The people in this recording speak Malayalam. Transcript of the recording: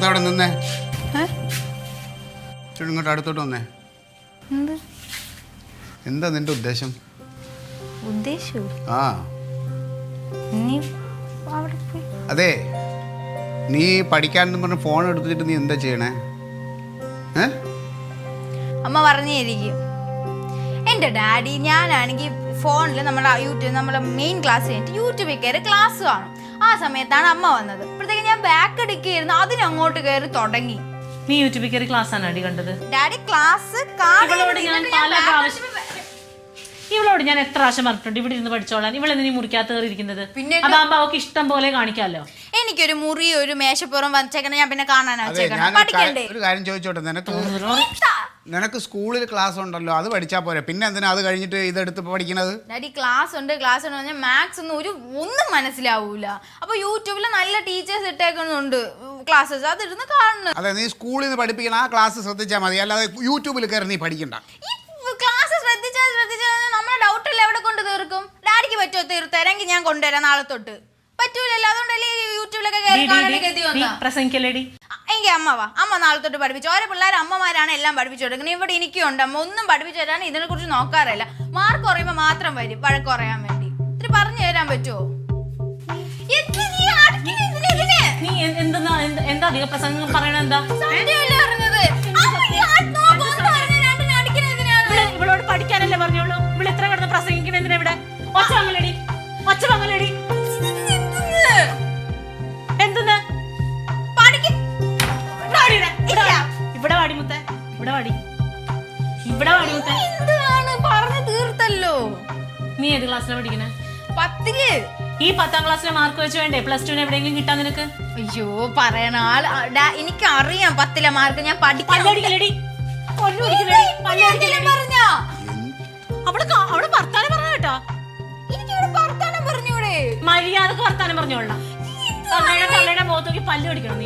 അവിടെ നിന്നേ. ഇങ്ങോട്ട് അടുത്തോട്ട് വന്നേ. എന്താ നിന്റെ ഉദ്ദേശം? ആ അതെ, നീ പഠിക്കാനെന്ന് പറഞ്ഞ് ഫോൺ എടുത്തിട്ട് നീ എന്താ ചെയ്യണേ? അമ്മ പറഞ്ഞിരിക്കും. എൻ്റെ ഡാഡി ഞാനാണെങ്കിൽ ഫോണിൽ നമ്മളെ മെയിൻ ക്ലാസ് കഴിഞ്ഞിട്ട് യൂട്യൂബിൽ കയറി ക്ലാസ് കാണും. ആ സമയത്താണ് അമ്മ വന്നത്. അപ്പോഴത്തേക്ക് ഞാൻ ബാക്ക് എടുക്കുകയായിരുന്നു, അതിനങ്ങോട്ട് കയറി തുടങ്ങി. നീ യൂട്യൂബിൽ കയറി ക്ലാസ് ആണ് അടി കണ്ടത്? ഡാഡി ക്ലാസ് ഇവളോട് ഞാൻ എത്ര പ്രാവശ്യം പറഞ്ഞിട്ടുണ്ട് ഇവിടെ ഇരുന്ന് പഠിച്ചോളാൻ. ഇവളെ നീ മുറിക്കാത്ത കയറിയിരിക്കുന്നത്. അതാകുമ്പോ അവൾക്ക് ഇഷ്ടം പോലെ കാണിക്കാമല്ലോ. എനിക്കൊരു മുറി ഒരു മേശപ്പുറം വച്ചേക്കണ ഞാൻ പിന്നെ കാണാനാ പഠിക്കണ്ടേ? ഒരു കാര്യം ചോദിച്ചോട്ടെ, നിനക്ക് സ്കൂളിൽ ക്ലാസ് ഉണ്ടല്ലോ, അത് പഠിച്ചാ പോരെ, പിന്നെ എന്തിനാ അത് കഴിഞ്ഞിട്ട് ഇതെടുത്ത് പഠിക്കണത്? ഡാഡി ക്ലാസ് ഉണ്ട് പറഞ്ഞാൽ മാത്സ് ഒന്നും മനസ്സിലാവൂല. അപ്പൊ യൂട്യൂബിൽ നല്ല ടീച്ചേഴ്സ് ഇട്ടേക്കുന്നുണ്ട് ക്ലാസ്സസ്, അതിരുന്ന് കാണുന്നു. അതെ, നീ സ്കൂളിൽ നിന്ന് പഠിപ്പിക്കണം, ആ ക്ലാസ് ശ്രദ്ധിച്ചാൽ മതി, അല്ലാതെ യൂട്യൂബിൽ കയറി നീ പഠിക്കണ്ട. ക്ലാസ് ശ്രദ്ധിച്ചാൽ നമ്മുടെ ഡൗട്ട് എല്ലാം എവിടെ കൊണ്ട് തീർക്കും? ഡാഡിക്ക് പറ്റുമോ തീർത്തരാങ്കിൽ ഞാൻ കൊണ്ടുവരാം നാളെ തൊട്ട്. പറ്റൂലല്ലോ, അതുകൊണ്ടല്ലേ യൂട്യൂബിലൊക്കെ എങ്കിൽ അമ്മ നാളെ തൊട്ട് പഠിപ്പിച്ചു. ഓരോ പിള്ളേർ അമ്മമാരാണ് എല്ലാം പഠിപ്പിച്ചു കൊടുക്കുന്നത്. ഇവിടെ എനിക്കുണ്ട് അമ്മ, ഒന്നും പഠിപ്പിച്ചു തരാൻ ഇതിനെ കുറിച്ച് നോക്കാറില്ല. മാർക്ക് കുറയുമ്പോ മാത്രം വരും വഴക്ക് കുറയാൻ വേണ്ടി. ഇത്തിരി പറഞ്ഞു തരാൻ പറ്റുമോ? എന്താ അധിക പ്രസംഗം പറയണ? എന്താ ഇവളോട് പഠിക്കാനല്ലേ പറഞ്ഞോളൂ? ഇവിടെ എത്ര കിടന്ന് പ്രസംഗിക്കണ എന്തിനാ? ഇവിടെ ഒച്ച വാങ്ങലടി. എന്തെന്ന് ഇവിടെ വാടി മുത്തേ, ഇവിടെ വാടി പറഞ്ഞു തീർത്തല്ലോ. നീ ഏത് ക്ലാസ്സിലാണ് പഠിക്കണേ? 10ല്. ഈ 10ാം ക്ലാസ്സിലെ മാർക്ക് വെച്ച് വേണ്ടേ പ്ലസ് ടുവിന് എവിടെയെങ്കിലും കിട്ടാൻ നിനക്ക്? അയ്യോ പറയണ ആൾ എനിക്കറിയാം 10ലെ മാർക്ക്. ഞാൻ പഠിക്കലടി. അവള് വർത്താനം പറഞ്ഞ കേട്ടോ. മര്യാദക്ക് വർത്താനം പറഞ്ഞോളാം. തള്ളയുടെ മുഖത്ത് നോക്കി പല്ല് കടിക്കണം നീ.